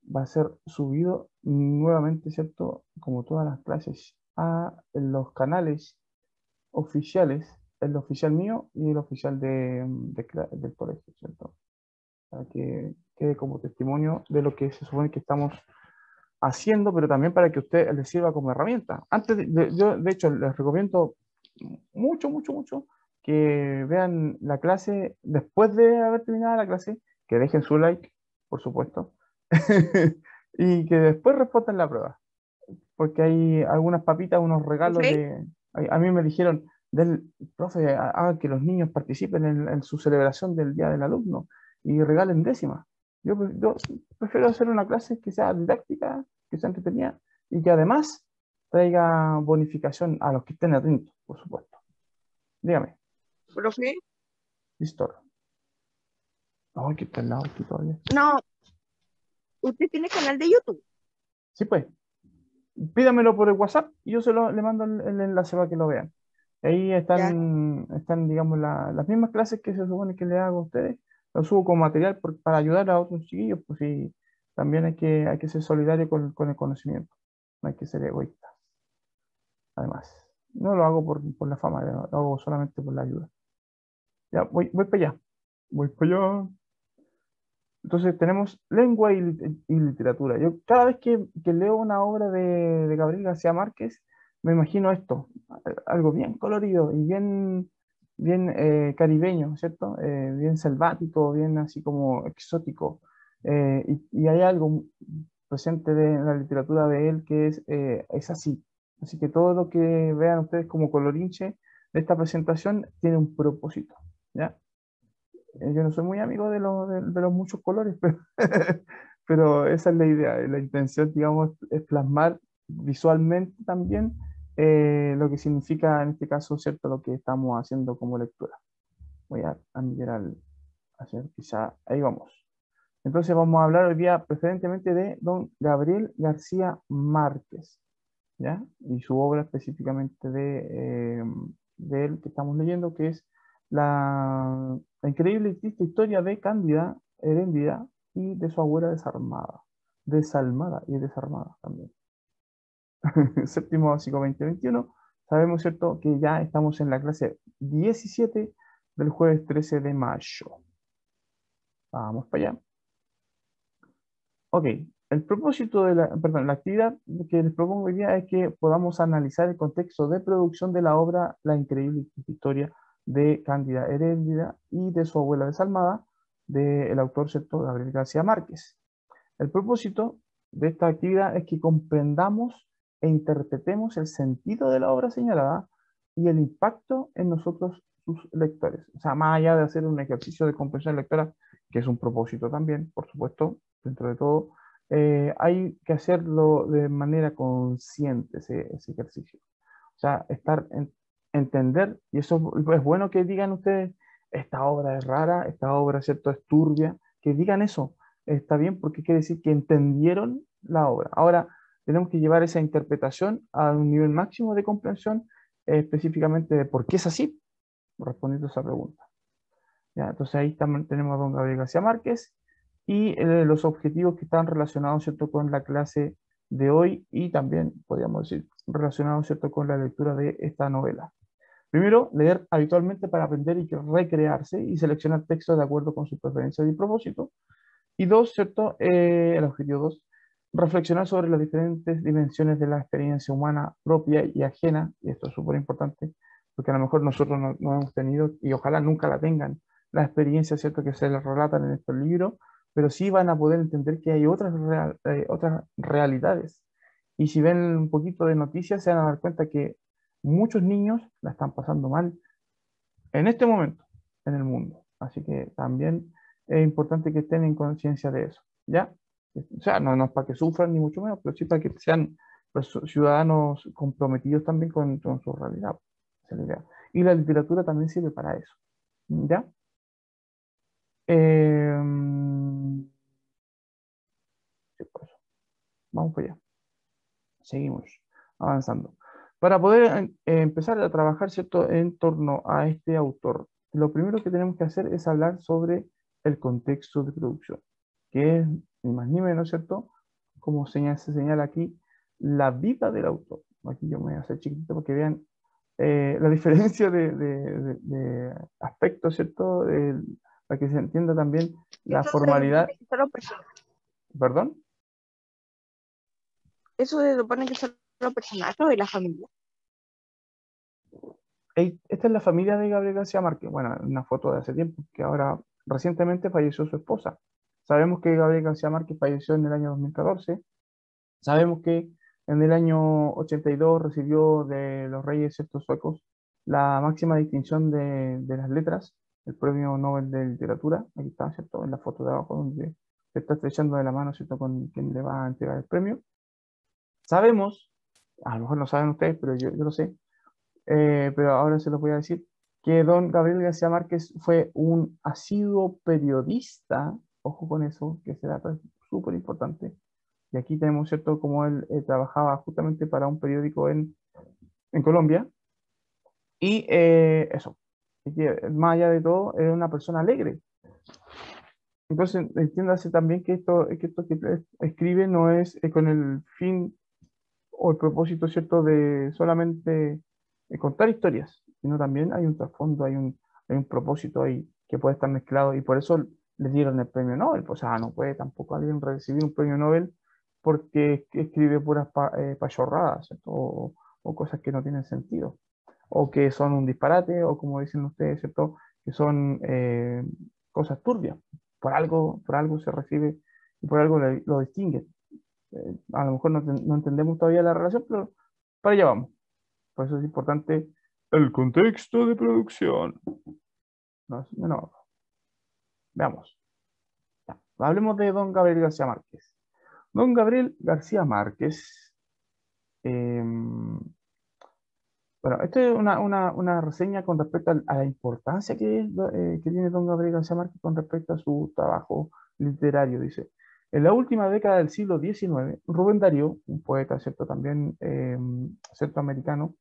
va a ser subido nuevamente, ¿cierto? Como todas las clases, a los canales oficiales, el oficial mío y el oficial del colegio, ¿cierto? Para que quede como testimonio de lo que se supone que estamos haciendo, pero también para que a usted les sirva como herramienta. Yo, de hecho, les recomiendo mucho, mucho, mucho que vean la clase después de haber terminado la clase, que dejen su like, por supuesto, y que después respondan la prueba, porque hay algunas papitas, unos regalos ¿Profe? de... A mí me dijeron, profe, haga que los niños participen en su celebración del Día del Alumno y regalen décimas. Yo prefiero hacer una clase que sea didáctica, que sea entretenida y que además traiga bonificación a los que estén atentos, por supuesto. Dígame, ¿Profe? listo. Ay, que está al lado aquí todavía. No, usted tiene canal de YouTube. Sí, pues, pídamelo por el WhatsApp y yo le mando el enlace para que lo vean. Ahí Ya. están digamos, las mismas clases que se supone que le hago a ustedes. Lo subo como material para ayudar a otros chiquillos, pues sí, también hay que ser solidario con el conocimiento. No hay que ser egoísta, además. No lo hago por la fama, lo hago solamente por la ayuda. Ya, voy para allá. Voy para allá. Entonces tenemos lengua y literatura. Yo cada vez que leo una obra de Gabriel García Márquez, me imagino esto, algo bien colorido y bien caribeño, ¿cierto? Bien selvático, bien así como exótico. Y hay algo presente en la literatura de él que es así. Así que todo lo que vean ustedes como colorinche de esta presentación tiene un propósito, ¿ya? Yo no soy muy amigo de los muchos colores, pero esa es la idea. La intención, digamos, es plasmar visualmente también lo que significa en este caso, ¿cierto?, lo que estamos haciendo como lectura. Voy a mirar hacia quizá, ahí vamos. Entonces vamos a hablar hoy día preferentemente de don Gabriel García Márquez, ¿ya? Y su obra específicamente de él que estamos leyendo, que es la increíble y triste historia de Cándida Heréndida y de su abuela desalmada y desarmada también. Séptimo básico 2021. Sabemos, ¿cierto?, que ya estamos en la clase 17 del jueves 13 de mayo. Vamos para allá. Ok, el propósito perdón, la actividad que les propongo hoy día es que podamos analizar el contexto de producción de la obra La increíble historia de Cándida Heréndida y de su abuela desalmada, del autor, ¿cierto?, Gabriel García Márquez. El propósito de esta actividad es que comprendamos e interpretemos el sentido de la obra señalada y el impacto en nosotros, sus lectores. O sea, más allá de hacer un ejercicio de comprensión lectora, que es un propósito también, por supuesto, dentro de todo, hay que hacerlo de manera consciente ese ejercicio. O sea, entender, y eso es bueno que digan ustedes, esta obra es rara, esta obra, ¿cierto?, es turbia, que digan eso, está bien porque quiere decir que entendieron la obra. Ahora, tenemos que llevar esa interpretación a un nivel máximo de comprensión, específicamente de por qué es así, respondiendo a esa pregunta. ¿Ya? Entonces ahí también tenemos a don Gabriel García Márquez y los objetivos que están relacionados, ¿cierto?, con la clase de hoy y también, podríamos decir, relacionados, ¿cierto?, con la lectura de esta novela. Primero, leer habitualmente para aprender y recrearse y seleccionar textos de acuerdo con sus preferencias y propósito. Y dos, ¿cierto? El objetivo dos, reflexionar sobre las diferentes dimensiones de la experiencia humana propia y ajena, y esto es súper importante, porque a lo mejor nosotros no hemos tenido, y ojalá nunca la tengan, la experiencia, ¿cierto?, que se les relatan en estos libros, pero sí van a poder entender que hay otras realidades. Y si ven un poquito de noticias, se van a dar cuenta que muchos niños la están pasando mal en este momento en el mundo. Así que también es importante que estén en conciencia de eso, ¿ya? O sea, no es para que sufran ni mucho menos, pero sí para que sean pues, ciudadanos comprometidos también con su realidad. Esa es la idea. Y la literatura también sirve para eso, ¿ya? Sí, por eso. Vamos para allá. Seguimos avanzando. Para poder empezar a trabajar, ¿cierto?, en torno a este autor, lo primero que tenemos que hacer es hablar sobre el contexto de producción, que es ni más ni menos, ¿cierto? como se señala aquí, la vida del autor. Aquí yo me voy a hacer chiquitito para que vean la diferencia de aspectos, ¿cierto? Para que se entienda también la Eso se formalidad, supone que son los personajes. ¿perdón? Eso se supone que son los personajes de la familia. Esta es la familia de Gabriel García Márquez. Bueno, una foto de hace tiempo, que ahora recientemente falleció su esposa. Sabemos que Gabriel García Márquez falleció en el año 2014. Sabemos que en el año 82 recibió de los reyes estos suecos la máxima distinción de las letras, el Premio Nobel de Literatura. Aquí está, ¿cierto? En la foto de abajo donde se está estrechando de la mano, ¿cierto? Con quien le va a entregar el premio. Sabemos, a lo mejor no saben ustedes, pero yo lo sé, pero ahora se los voy a decir, que don Gabriel García Márquez fue un asiduo periodista, ojo con eso, que será súper importante. Y aquí tenemos, ¿cierto?, como él trabajaba justamente para un periódico en Colombia. Y eso, y que más allá de todo, era una persona alegre. Entonces, entiéndase también que esto que escribe no es con el fin o el propósito, ¿cierto?, de solamente contar historias, sino también hay un trasfondo, hay un propósito ahí que puede estar mezclado y por eso le dieron el premio Nobel. Pues, no puede tampoco alguien recibir un premio Nobel porque escribe puras pachorradas, ¿cierto? O cosas que no tienen sentido, o que son un disparate, o como dicen ustedes, ¿cierto?, que son cosas turbias. Por algo se recibe y por algo lo distingue. A lo mejor no entendemos todavía la relación, pero para allá vamos. Por eso es importante el contexto de producción. No, veamos. Ya, hablemos de don Gabriel García Márquez. Don Gabriel García Márquez, bueno, esto es una reseña con respecto a la importancia que tiene don Gabriel García Márquez con respecto a su trabajo literario. Dice, en la última década del siglo XIX, Rubén Darío, un poeta, ¿cierto?, también centroamericano,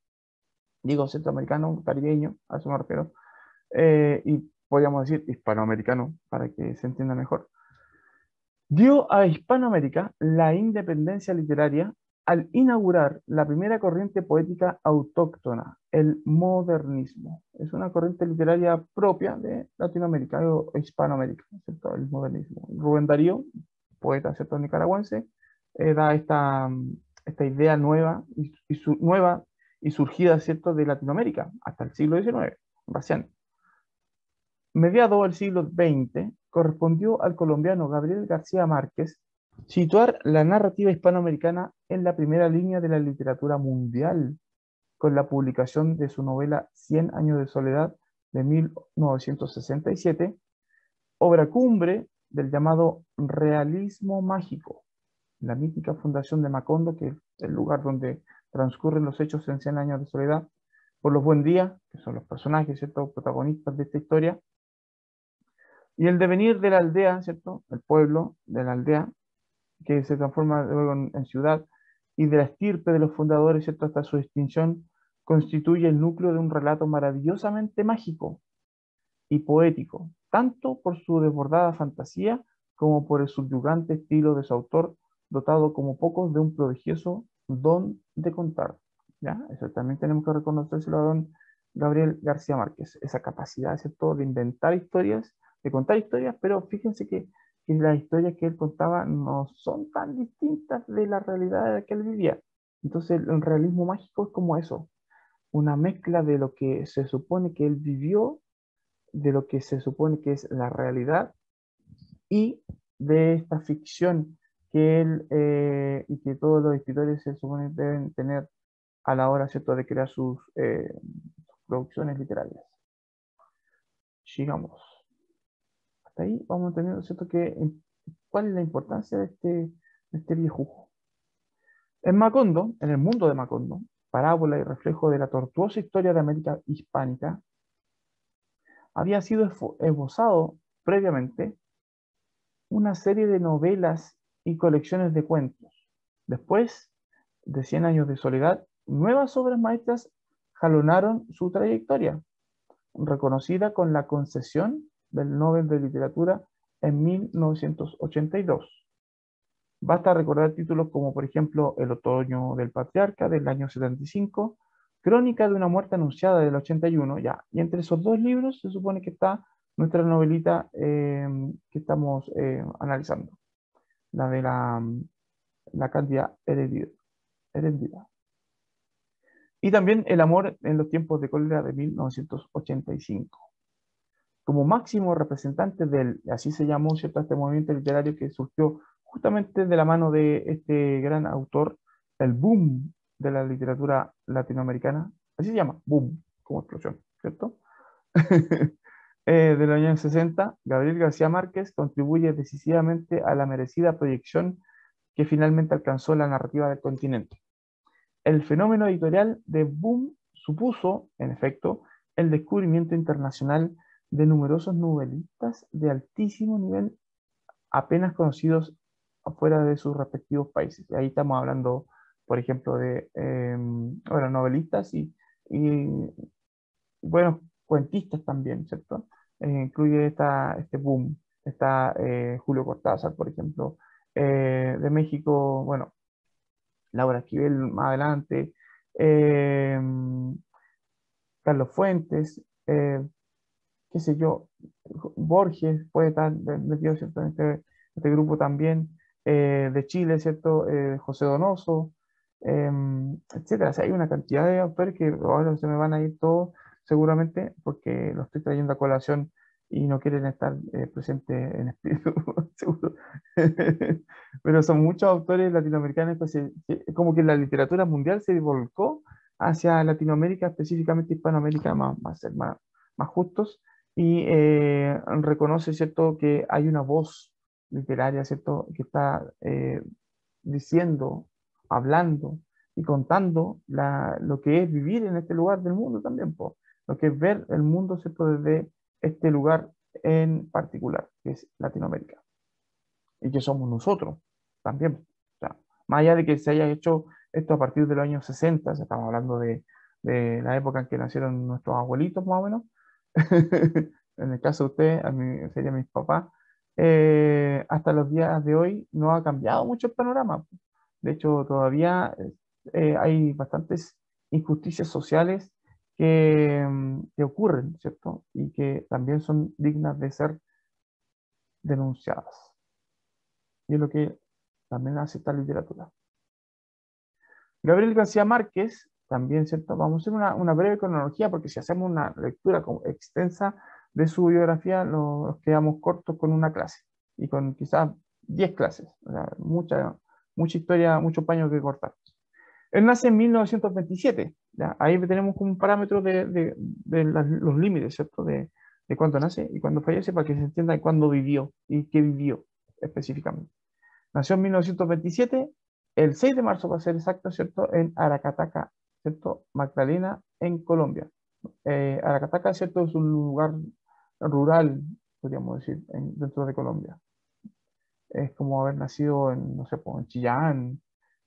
digo centroamericano, caribeño, a eso me refiero, y podríamos decir hispanoamericano, para que se entienda mejor, dio a Hispanoamérica la independencia literaria al inaugurar la primera corriente poética autóctona, el modernismo. Es una corriente literaria propia de Latinoamérica o Hispanoamérica, ¿cierto? El modernismo. Rubén Darío, poeta, ¿cierto?, nicaragüense, da esta idea nueva nueva y surgida, ¿cierto?, de Latinoamérica hasta el siglo XIX, recién. Mediado el siglo XX, correspondió al colombiano Gabriel García Márquez situar la narrativa hispanoamericana en la primera línea de la literatura mundial, con la publicación de su novela Cien años de soledad de 1967, obra cumbre del llamado realismo mágico, la mítica fundación de Macondo, que es el lugar donde transcurren los hechos en Cien años de soledad, por los Buendía, que son los personajes, ¿cierto?, protagonistas de esta historia, y el devenir de la aldea, ¿cierto?, el pueblo de la aldea, que se transforma luego en ciudad, y de la estirpe de los fundadores, ¿cierto?, hasta su extinción, constituye el núcleo de un relato maravillosamente mágico y poético, tanto por su desbordada fantasía como por el subyugante estilo de su autor, dotado como pocos de un prodigioso don de contar. ¿Ya? Eso también tenemos que reconocérselo a don Gabriel García Márquez, esa capacidad, ¿cierto?, de inventar historias, de contar historias, pero fíjense que las historias que él contaba no son tan distintas de la realidad de la que él vivía. Entonces el realismo mágico es como eso, una mezcla de lo que se supone que él vivió, de lo que se supone que es la realidad y de esta ficción que él y que todos los escritores se supone deben tener a la hora, ¿cierto?, de crear sus producciones literarias. Sigamos. Hasta ahí vamos entendiendo, ¿cierto?, cuál es la importancia de este viejujo. En Macondo, en el mundo de Macondo, parábola y reflejo de la tortuosa historia de América hispánica, había sido esbozado previamente una serie de novelas y colecciones de cuentos. Después de 100 años de soledad, nuevas obras maestras jalonaron su trayectoria, reconocida con la concesión del Nobel de Literatura en 1982. Basta recordar títulos como, por ejemplo, El otoño del patriarca del año 75, Crónica de una muerte anunciada del 81, ya. Y entre esos dos libros se supone que está nuestra novelita que estamos analizando, la de la Cándida Heréndida. Y también El amor en los tiempos de cólera de 1985. Como máximo representante del, así se llamó, ¿cierto?, este movimiento literario que surgió justamente de la mano de este gran autor, el boom de la literatura latinoamericana, así se llama, boom, como explosión, ¿cierto? De los años 60, Gabriel García Márquez contribuye decisivamente a la merecida proyección que finalmente alcanzó la narrativa del continente. El fenómeno editorial de boom supuso, en efecto, el descubrimiento internacional de numerosos novelistas de altísimo nivel apenas conocidos afuera de sus respectivos países. Y ahí estamos hablando, por ejemplo, de bueno, novelistas y, bueno, cuentistas también, ¿cierto? Incluye este boom. Está Julio Cortázar, por ejemplo. De México, bueno, Laura Esquivel más adelante, eh, Carlos Fuentes, qué sé yo, Borges puede estar metido, ¿cierto?, en este grupo también, de Chile, ¿cierto? José Donoso, etcétera. O sea, hay una cantidad de autores que ahora se me van a ir todos seguramente porque los estoy trayendo a colación y no quieren estar presentes en espíritu, seguro. Pero son muchos autores latinoamericanos como que la literatura mundial se volcó hacia Latinoamérica, específicamente Hispanoamérica, más justos, y reconoce, ¿cierto?, que hay una voz literaria, ¿cierto?, que está diciendo, hablando y contando lo que es vivir en este lugar del mundo también, po. Lo que es ver el mundo, ¿cierto?, desde este lugar en particular, que es Latinoamérica, y que somos nosotros también. O sea, más allá de que se haya hecho esto a partir de los años 60, o sea, estamos hablando de la época en que nacieron nuestros abuelitos, más o menos. En el caso de usted, a mí sería mis papás, hasta los días de hoy no ha cambiado mucho el panorama. De hecho, todavía hay bastantes injusticias sociales que ocurren, ¿cierto? Y que también son dignas de ser denunciadas. Y es lo que también hace esta literatura. Gabriel García Márquez, también, ¿cierto? Vamos a hacer una breve cronología porque si hacemos una lectura extensa de su biografía, nos quedamos cortos con una clase y con quizás 10 clases. O sea, mucha historia, mucho paño que cortar. Él nace en 1927, ¿ya? Ahí tenemos un parámetro de los límites, ¿cierto? De cuándo nace y cuándo fallece para que se entienda cuándo vivió y qué vivió específicamente. Nació en 1927, el 6 de marzo, para ser exacto, ¿cierto?, en Aracataca, ¿cierto?, Magdalena, en Colombia. Aracataca, ¿cierto?, es un lugar rural, podríamos decir, dentro de Colombia. Es como haber nacido en, no sé, pues, en Chillán,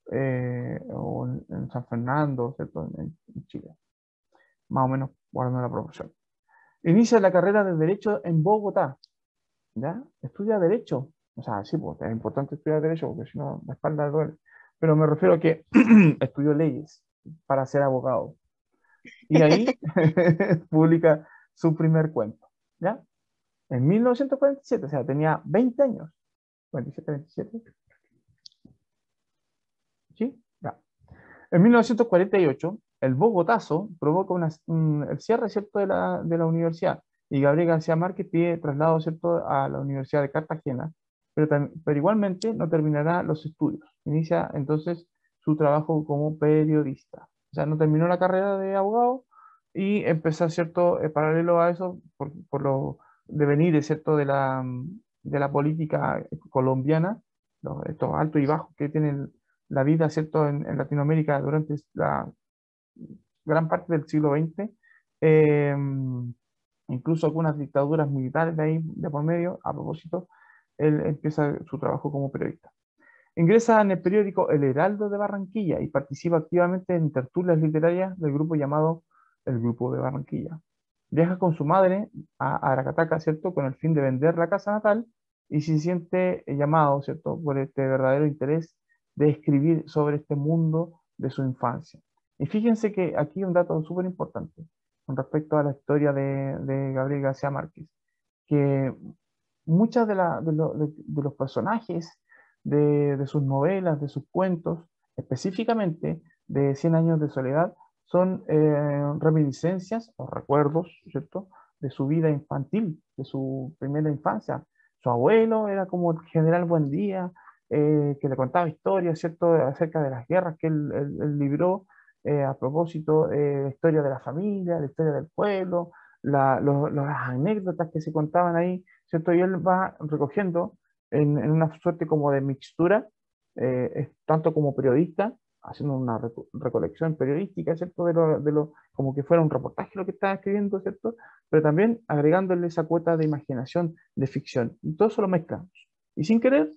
o en San Fernando, ¿cierto?, en Chile, más o menos guardando la proporción. Inicia la carrera de Derecho en Bogotá, ¿ya? Estudia Derecho. O sea, sí, pues es importante estudiar Derecho porque si no, la espalda duele. Pero me refiero a que estudió leyes para ser abogado. Y ahí publica su primer cuento, ¿ya? En 1947, o sea, tenía 20 años. 27, 27. ¿Sí? Ya. En 1948, el Bogotazo provoca el cierre, ¿cierto?, de la universidad y Gabriel García Márquez pide traslado, ¿cierto?, a la Universidad de Cartagena, pero igualmente no terminará los estudios. Inicia entonces su trabajo como periodista. O sea, no terminó la carrera de abogado y empezó, ¿cierto?, paralelo a eso, por lo devenir, ¿cierto?, de la política colombiana, estos altos y bajos que tiene la vida, ¿cierto?, en Latinoamérica durante la gran parte del siglo XX, eh, incluso algunas dictaduras militares de ahí de por medio. A propósito, él empieza su trabajo como periodista. Ingresa en el periódico El Heraldo de Barranquilla y participa activamente en tertulias literarias del grupo llamado El Grupo de Barranquilla. Viaja con su madre a Aracataca, ¿cierto?, con el fin de vender la casa natal y se siente llamado, ¿cierto?, por este verdadero interés de escribir sobre este mundo de su infancia. Y fíjense que aquí hay un dato súper importante con respecto a la historia de Gabriel García Márquez, que muchas de los personajes de sus novelas, de sus cuentos, específicamente de Cien años de soledad, son reminiscencias o recuerdos, ¿cierto?, de su vida infantil, de su primera infancia. Su abuelo era como el general Buendía, que le contaba historias, ¿cierto?, acerca de las guerras que él libró, a propósito, la historia de la familia, la historia del pueblo, las anécdotas que se contaban ahí, ¿cierto? Y él va recogiendo en una suerte como de mixtura, tanto como periodista, haciendo una recolección periodística, ¿cierto? Como que fuera un reportaje lo que estaba escribiendo, ¿cierto? Pero también agregándole esa cuota de imaginación, de ficción. Y todo eso lo mezclamos. Y sin querer,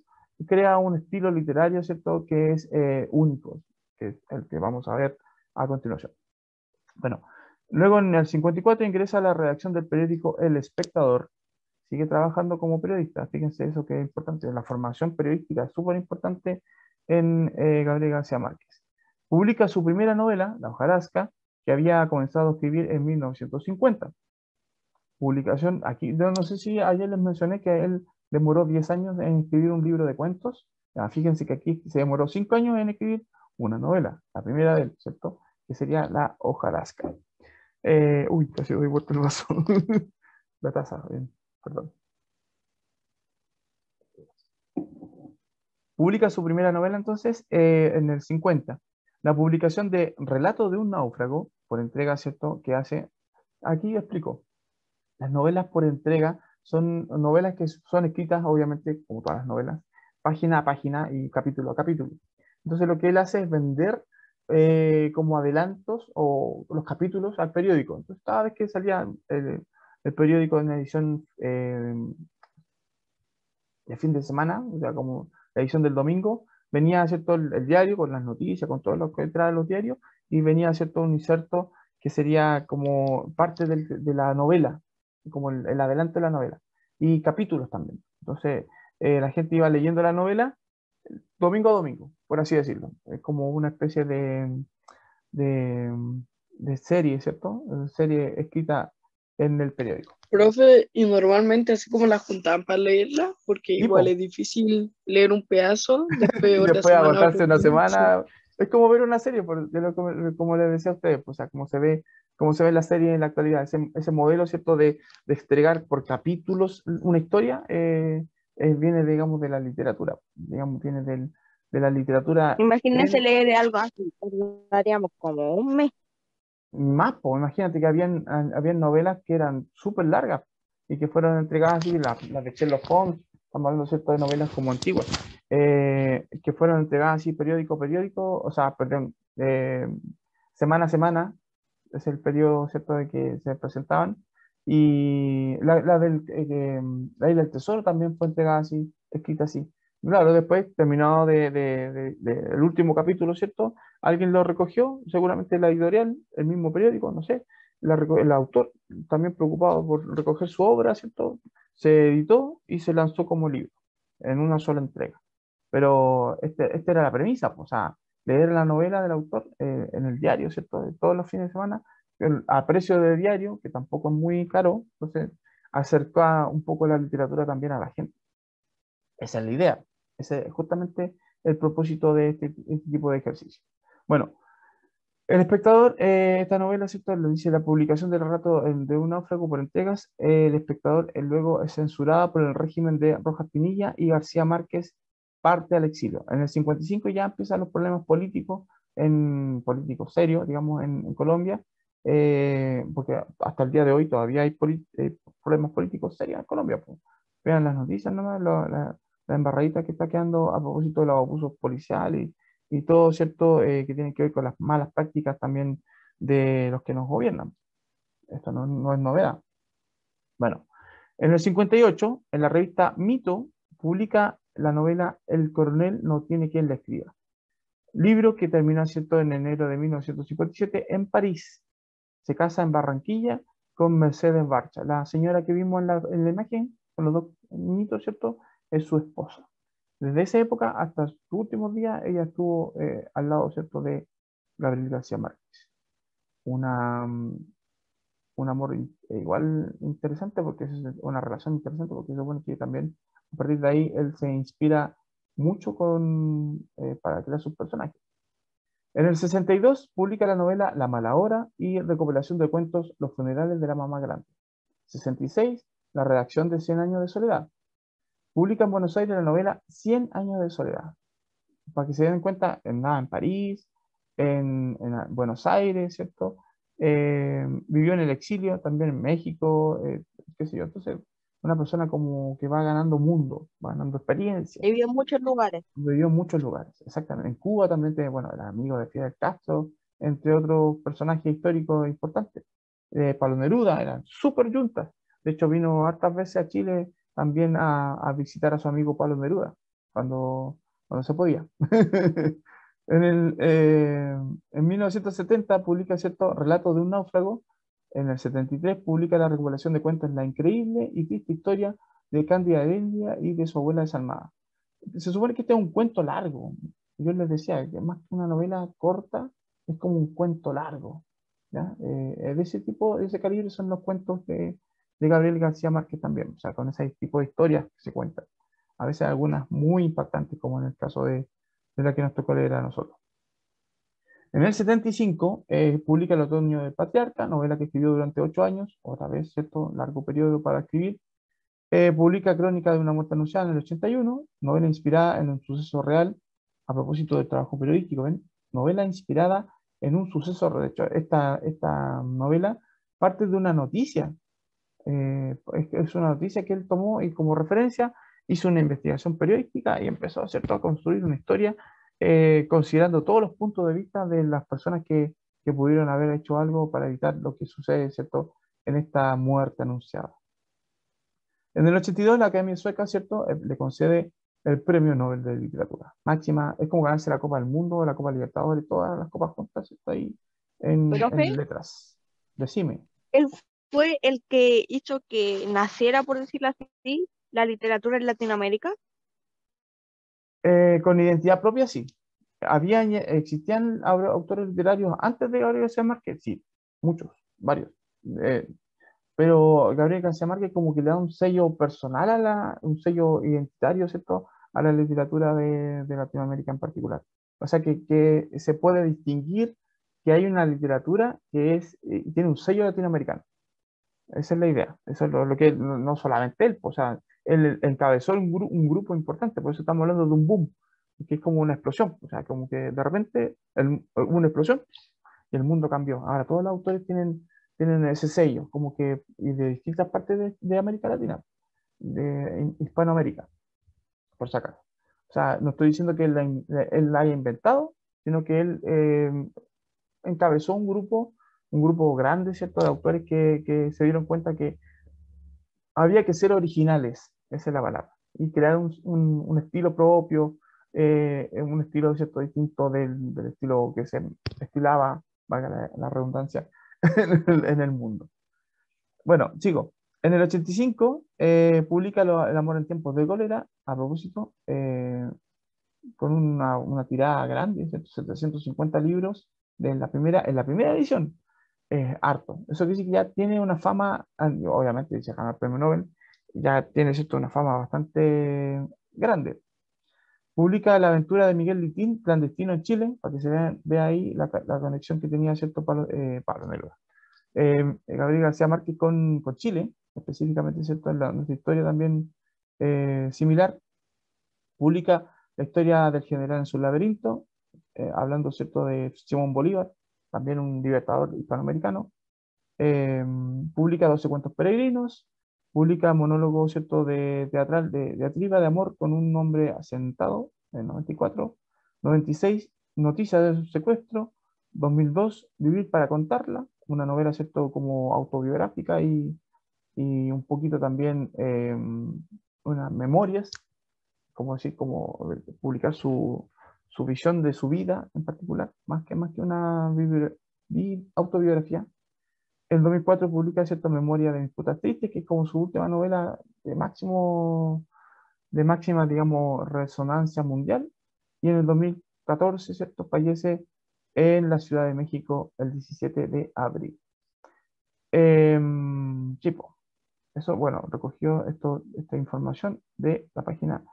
crea un estilo literario, ¿cierto? Que es único, que es el que vamos a ver a continuación. Bueno, luego en el 54 ingresa a la redacción del periódico El Espectador. Sigue trabajando como periodista. Fíjense eso que es importante. La formación periodística es súper importante en Gabriel García Márquez. Publica su primera novela, La hojarasca, que había comenzado a escribir en 1950. Publicación, aquí, yo no sé si ayer les mencioné que él demoró 10 años en escribir un libro de cuentos. Fíjense que aquí se demoró 5 años en escribir una novela, la primera de él, ¿cierto? Que sería La hojarasca. Uy, casi doy vuelta el vaso. La taza, bien, perdón. Publica su primera novela entonces en el 50. La publicación de Relato de un náufrago, por entrega, ¿cierto?, que hace, aquí explico, las novelas por entrega son novelas que son escritas, obviamente, como todas las novelas, página a página y capítulo a capítulo. Entonces lo que él hace es vender como adelantos o los capítulos al periódico. Entonces cada vez que salía el periódico en edición de fin de semana, o sea, como la edición del domingo, venía, ¿cierto?, el diario con las noticias, con todo lo que entraba en los diarios, y venía, ¿cierto?, un inserto que sería como parte de la novela, como el adelanto de la novela, y capítulos también. Entonces, la gente iba leyendo la novela domingo a domingo, por así decirlo. Es como una especie de, de serie, ¿cierto? Serie escrita en el periódico. Profe, y normalmente así como la juntaban para leerla, porque igual Tipo, es difícil leer un pedazo, después y otra después semana agotarse otro una pedazo. semana. Es como ver una serie, como les decía a ustedes, pues, o sea, como se ve la serie en la actualidad, ese modelo, ¿cierto?, de entregar por capítulos una historia, viene, digamos, de la literatura, digamos, viene de la literatura Imagínense en leer algo así, tardaríamos como un mes. más, pues, imagínate que habían novelas que eran súper largas y que fueron entregadas así, las de Sherlock Holmes, estamos hablando, ¿cierto?, de novelas como antiguas, que fueron entregadas así periódico a periódico, o sea, perdón, semana a semana, es el periodo, ¿cierto?, de que se presentaban, y la Isla del Tesoro también fue entregada así, escrita así. Claro, después, terminado el último capítulo, ¿cierto? Alguien lo recogió, seguramente la editorial, el mismo periódico, no sé, el autor, también preocupado por recoger su obra, ¿cierto? Se editó y se lanzó como libro, en una sola entrega. Pero esta era la premisa, pues, o sea, leer la novela del autor en el diario, ¿cierto? De todos los fines de semana, a precio de diario, que tampoco es muy caro, entonces acerca un poco la literatura también a la gente. Esa es la idea. Ese es justamente el propósito de este tipo de ejercicio. Bueno, El Espectador, esta novela, ¿cierto? Lo dice la publicación del relato de un náufrago por entregas. El Espectador luego es censurada por el régimen de Rojas Pinilla y García Márquez parte al exilio. En el 55 ya empiezan los problemas políticos serios, digamos, en Colombia, porque hasta el día de hoy todavía hay problemas políticos serios en Colombia, pues. Vean las noticias nomás, la embarradita que está quedando a propósito de los abusos policiales y todo, ¿cierto?, que tiene que ver con las malas prácticas también de los que nos gobiernan. Esto no es novedad. Bueno, en el 58, en la revista Mito, publica la novela El coronel no tiene quien la escriba. Libro que terminó, ¿cierto?, en enero de 1957 en París. Se casa en Barranquilla con Mercedes Barcha, la señora que vimos en la imagen, con los dos niñitos, ¿cierto? es su esposa. Desde esa época hasta sus últimos días, ella estuvo al lado, ¿cierto?, de Gabriel García Márquez. Una, un amor igual interesante, porque es una relación interesante, porque se supone que también a partir de ahí él se inspira mucho para crear sus personajes. En el 62 publica la novela La mala hora y recopilación de cuentos Los funerales de la mamá grande. 66, la redacción de Cien años de soledad. Publica en Buenos Aires la novela Cien años de soledad. Para que se den cuenta, nada, en París, en Buenos Aires, ¿cierto? Vivió en el exilio, también en México, qué sé yo. Entonces, una persona como que va ganando mundo, va ganando experiencia. He vivido en muchos lugares. Vivió en muchos lugares, exactamente. En Cuba también, bueno, era amigo de Fidel Castro, entre otros personajes históricos importantes. Pablo Neruda, eran súper juntas. De hecho, vino hartas veces a Chile también a visitar a su amigo Pablo Neruda, cuando se podía. En 1970 publica cierto Relato de un náufrago. En el 73 publica la recopilación de cuentos La increíble y triste historia de Cándida Heredia y de su abuela desalmada. Se supone que este es un cuento largo. Yo les decía que más que una novela corta, es como un cuento largo. ¿Ya? De ese tipo, de ese calibre son los cuentos de Gabriel García Márquez también, o sea, con ese tipo de historias que se cuentan. A veces algunas muy impactantes, como en el caso de la que nos tocó leer a nosotros. En el 75 publica El otoño del patriarca, novela que escribió durante 8 años, otra vez, ¿cierto? Largo periodo para escribir. Publica Crónica de una muerte anunciada en el 81, novela inspirada en un suceso real, a propósito del trabajo periodístico, ¿ven? Novela inspirada en un suceso real. De hecho, esta novela parte de una noticia, es una noticia que él tomó y como referencia hizo una investigación periodística y empezó, ¿cierto?, a construir una historia considerando todos los puntos de vista de las personas que pudieron haber hecho algo para evitar lo que sucede, ¿cierto?, en esta muerte anunciada. En el 82 la Academia Sueca, ¿cierto?, le concede el Premio Nobel de Literatura. Máxima, es como ganarse la Copa del Mundo, la Copa Libertadores, todas las copas juntas, está ahí Profe, en letras. Decime. él fue el que hizo que naciera, por decirlo así, la literatura en Latinoamérica. Con identidad propia, sí. Existían autores literarios antes de Gabriel García Márquez, sí, muchos, varios. Eh, pero Gabriel García Márquez como que le da un sello personal un sello identitario, ¿cierto?, a la literatura de Latinoamérica en particular. O sea que se puede distinguir que hay una literatura que tiene un sello latinoamericano. Esa es la idea. Eso es lo que no solamente él, o sea, él encabezó un grupo importante, por eso estamos hablando de un boom, que es como una explosión, o sea, como que de repente hubo una explosión y el mundo cambió. Ahora todos los autores tienen ese sello, como que y de distintas partes de América Latina, de Hispanoamérica, por si acaso. O sea, no estoy diciendo que él la haya inventado, sino que él encabezó un grupo grande, ¿cierto?, de autores que se dieron cuenta que había que ser originales, esa es la palabra, y crear un estilo propio, un estilo, ¿cierto?, distinto del estilo que se estilaba, valga la redundancia, en el mundo. Bueno, sigo. En el 85 publica El amor en tiempos de cólera, a propósito, con una tirada grande, 750 libros en la primera edición. Harto. Eso quiere decir que ya tiene una fama, obviamente, dice ganar el premio Nobel, ya tiene, ¿cierto?, una fama bastante grande. Publica La aventura de Miguel Litín, clandestino en Chile, para que se vea ahí la conexión que tenía, ¿cierto?, Pablo Neruda. Gabriel García Márquez con Chile, específicamente, ¿cierto?, en nuestra historia también similar. Publica la historia del general en su laberinto, hablando, ¿cierto?, de Simón Bolívar, también un libertador hispanoamericano. Eh, Publica 12 cuentos peregrinos, publica monólogo, ¿cierto?, teatral de Atriba de Amor con un nombre asentado en 94, 96, Noticia de su secuestro, 2002, Vivir para contarla, una novela, ¿cierto?, como autobiográfica y un poquito también unas memorias, como decir, como publicar su visión de su vida en particular, más que una autobiografía. En 2004 publica cierta Memoria de mis putas tristes, que es como su última novela de máximo de máxima, digamos, resonancia mundial, y en el 2014, ¿cierto? Fallece en la Ciudad de México el 17 de abril. Sí, po. Eso, bueno, recogió esta información de la página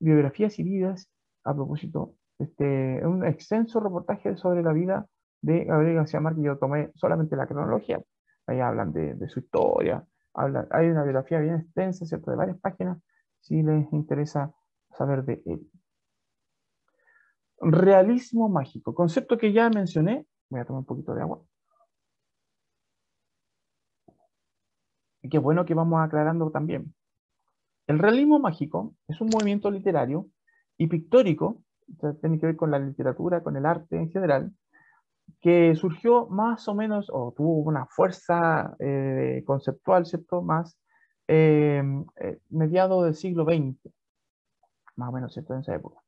Biografías y Vidas a propósito, un extenso reportaje sobre la vida de Gabriel García Márquez. Yo tomé solamente la cronología, ahí hablan de su historia, hay una biografía bien extensa, ¿cierto? De varias páginas, si les interesa saber de él. Realismo mágico, concepto que ya mencioné. Voy a tomar un poquito de agua. Y qué bueno que vamos aclarando también. El realismo mágico es un movimiento literario y pictórico, o sea, tiene que ver con la literatura, con el arte en general, que surgió más o menos, o tuvo una fuerza conceptual, ¿cierto? Más mediado del siglo XX, más o menos, ¿cierto? En esa época.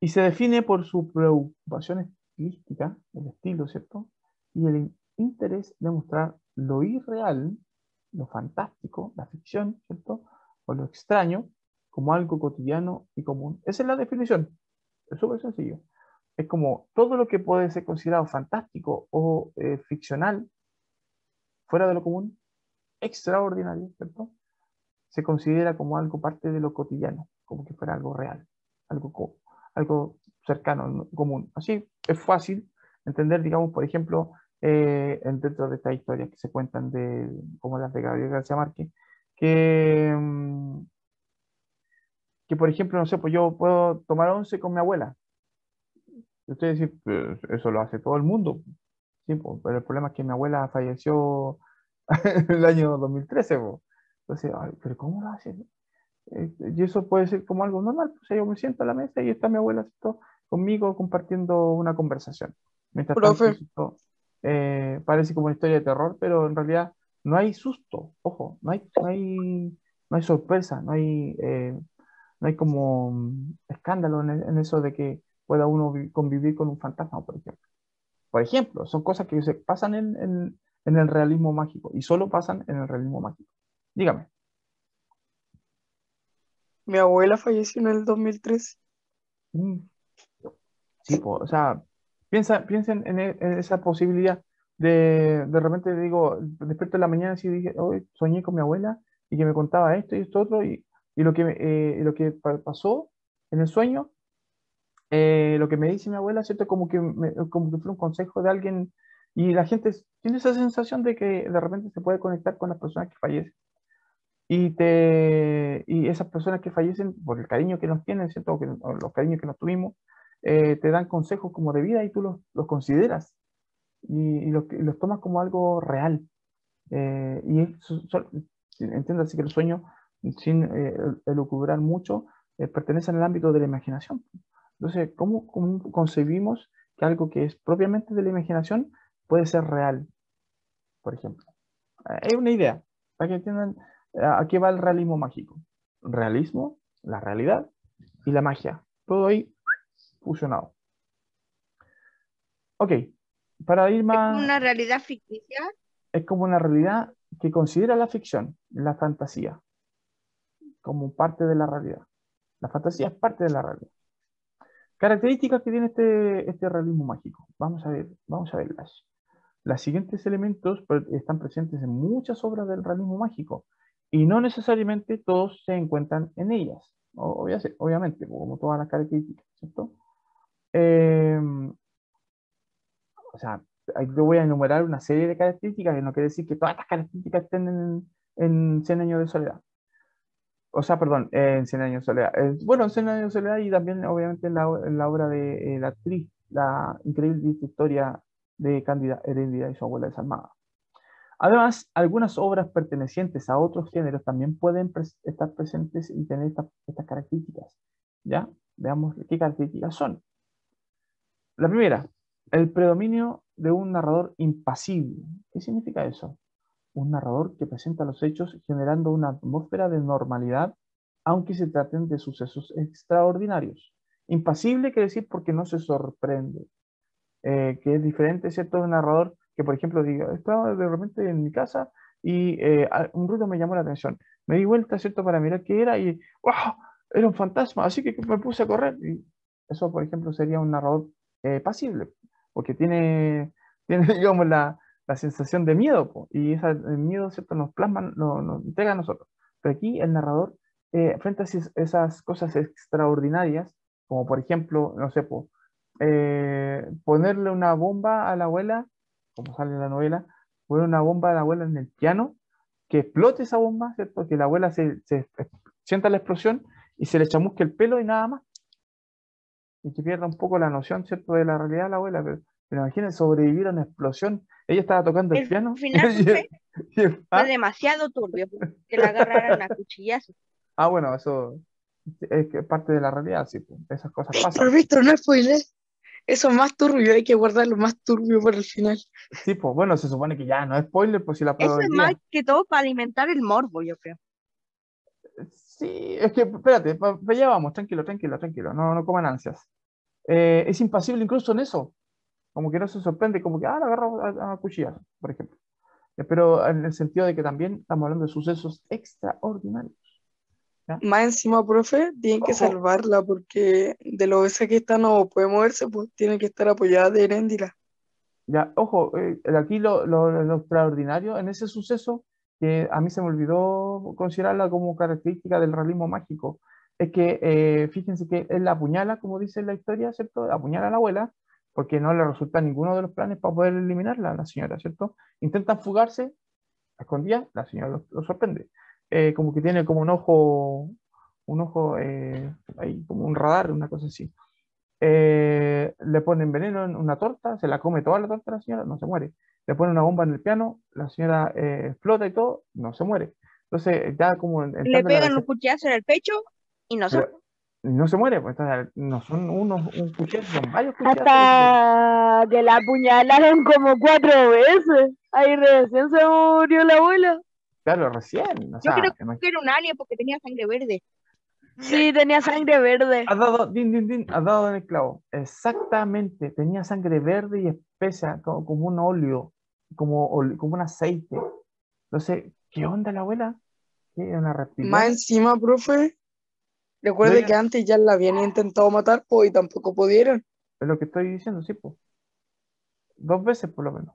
Y se define por su preocupación estilística, el estilo, ¿cierto? Y el interés de mostrar lo irreal, lo fantástico, la ficción, ¿cierto? O lo extraño, como algo cotidiano y común. Esa es la definición. Es súper sencillo. Es como todo lo que puede ser considerado fantástico o ficcional, fuera de lo común, extraordinario, ¿cierto? Se considera como algo parte de lo cotidiano, como que fuera algo real, algo cercano, común. Así es fácil entender, digamos, por ejemplo, dentro de estas historias que se cuentan como las de Gabriel García Márquez, que, que por ejemplo, no sé, pues yo puedo tomar once con mi abuela. Y ustedes dicen, "Pues, eso lo hace todo el mundo". Sí, pues, pero el problema es que mi abuela falleció en el año 2013, pues. Entonces, ay, pero ¿cómo lo hace? Y eso puede ser como algo normal. O sea, yo me siento a la mesa y está mi abuela, ¿cierto? Conmigo compartiendo una conversación. Mientras tanto, Profe, ¿cierto? Parece como una historia de terror, pero en realidad no hay susto, ojo, no hay sorpresa, no hay como escándalo en eso de que pueda uno convivir con un fantasma, por ejemplo. Por ejemplo, son cosas que se pasan en el realismo mágico y solo pasan en el realismo mágico. Dígame. mi abuela falleció en el 2013. Mm, Sí, o sea, piensen en esa posibilidad de repente digo, despierto en la mañana y dije, hoy soñé con mi abuela y que me contaba esto y esto otro y lo que pasó en el sueño, lo que me dice mi abuela, ¿cierto? Como que fue un consejo de alguien y la gente tiene esa sensación de que de repente se puede conectar con las personas que fallecen. Y esas personas que fallecen, por el cariño que nos tienen, ¿cierto? O los cariños que nos tuvimos, te dan consejos como de vida y tú los consideras y los tomas como algo real. Entiéndase que el sueño, sin elucubrar mucho, pertenece al ámbito de la imaginación. Entonces, ¿cómo concebimos que algo que es propiamente de la imaginación puede ser real, por ejemplo? Es una idea, para que entiendan a qué va el realismo mágico. Realismo, la realidad y la magia. Todo ahí fusionado. Ok, para ir Es como más, una realidad ficticia. es como una realidad que considera la ficción, la fantasía, como parte de la realidad. La fantasía es parte de la realidad. Características que tiene este realismo mágico. Vamos a verlas. Los siguientes elementos están presentes en muchas obras del realismo mágico y no necesariamente todos se encuentran en ellas, obviamente, como todas las características, ¿cierto? Eh, o sea, ahí te voy a enumerar una serie de características que no quiere decir que todas estas características estén en 100 años de soledad. O sea, perdón, en 100 años de soledad. Bueno, en 100 años de soledad y también obviamente en la obra de la actriz, la increíble historia de Cándida Heredia y su abuela desarmada. Además, algunas obras pertenecientes a otros géneros también pueden estar presentes y tener estas características. ¿Ya? Veamos qué características son. La primera, el predominio de un narrador impasible. ¿Qué significa eso? Un narrador que presenta los hechos generando una atmósfera de normalidad, aunque se traten de sucesos extraordinarios. Impasible quiere decir porque no se sorprende, que es diferente, ¿cierto? De un narrador que, por ejemplo, diga, estaba de repente en mi casa y un ruido me llamó la atención. Me di vuelta, ¿cierto? Para mirar qué era y ¡wow! era un fantasma, así que me puse a correr. Y eso, por ejemplo, sería un narrador pasible, porque tiene digamos, la sensación de miedo, po, y ese miedo, ¿cierto?, nos plasma, nos entrega a nosotros. Pero aquí el narrador, frente a esas cosas extraordinarias, como por ejemplo, no sé, po, ponerle una bomba a la abuela, como sale en la novela, poner una bomba a la abuela en el piano, que explote esa bomba, ¿cierto? Que la abuela se sienta la explosión y se le chamusque el pelo y nada más, y que pierda un poco la noción, ¿cierto?, de la realidad de la abuela. Pero imagínense sobrevivir a una explosión. Ella estaba tocando el El piano final, profe, fue ¿Ah? demasiado turbio, que la agarraran a cuchillazos. Ah, bueno, eso es que es parte de la realidad, sí, pues, esas cosas Pero pasan. Víctor, no spoiler. Eso es más turbio, hay que guardar lo más turbio para el final. Sí, pues bueno, se supone que ya no es spoiler, pues si la prueba Eso hoy es más día. que todo para alimentar el morbo, yo creo. Sí, es que, espérate, pa allá vamos, tranquilo, tranquilo, tranquilo, no coman ansias. Es impasible incluso en eso, como que no se sorprende, como que, la agarró a cuchillas, por ejemplo. Pero en el sentido de que también estamos hablando de sucesos extraordinarios, ¿ya? Más encima, profe, tienen que Ojo, salvarla porque de lo obesa que está no puede moverse, pues tiene que estar apoyada de Heréndira. ya, ojo, aquí lo extraordinario en ese suceso, que a mí se me olvidó considerarla como característica del realismo mágico, es que fíjense que él la apuñala, como dice la historia, ¿cierto? Apuñala a la abuela, porque no le resulta ninguno de los planes para poder eliminarla a la señora, ¿cierto? Intentan fugarse, a escondidas, la señora lo sorprende. Como que tiene como un ojo ahí, como un radar, una cosa así. Le ponen veneno en una torta, se la come toda la torta la señora, no se muere. Le ponen una bomba en el piano, la señora explota y todo, no se muere. Entonces, ya como Le entrando en la pegan un cuchillazo en el pecho y no se... pero no se muere, pues entonces, no son un cuchillazo, son varios cuchillazos los que... Hasta que la apuñalaron como 4 veces. Ahí recién se murió la abuela. Claro, recién, o Yo creo sea, que era un alien porque tenía sangre verde. Sí, tenía sangre verde. has dado, has dado en el clavo. Exactamente, tenía sangre verde y espesa, como un óleo, como un aceite. Entonces, ¿qué onda la abuela? ¿Qué, una Más reptiliana? encima, profe, Yo recuerde que ya- antes ya la habían intentado matar, pues y tampoco pudieron. Es lo que estoy diciendo, sí, pues. 2 veces por lo menos.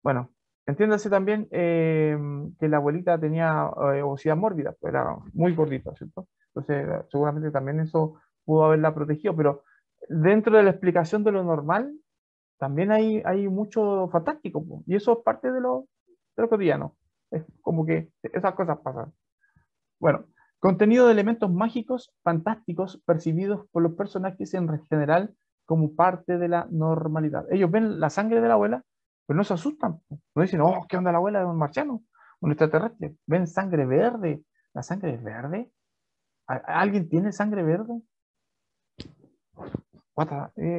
Bueno, entiéndase también que la abuelita tenía obesidad mórbida, pues era muy gordita, ¿cierto? Entonces, seguramente también eso pudo haberla protegido, pero dentro de la explicación de lo normal, también hay mucho fantástico, pues, y eso es parte de lo cotidiano. Es como que esas cosas pasan. Bueno, contenido de elementos mágicos fantásticos percibidos por los personajes en general como parte de la normalidad. Ellos ven la sangre de la abuela, pero no se asustan. No dicen, oh, ¿qué onda la abuela de un marciano? Un extraterrestre. Ven sangre verde. ¿La sangre es verde? ¿Alguien tiene sangre verde? ¿Cómo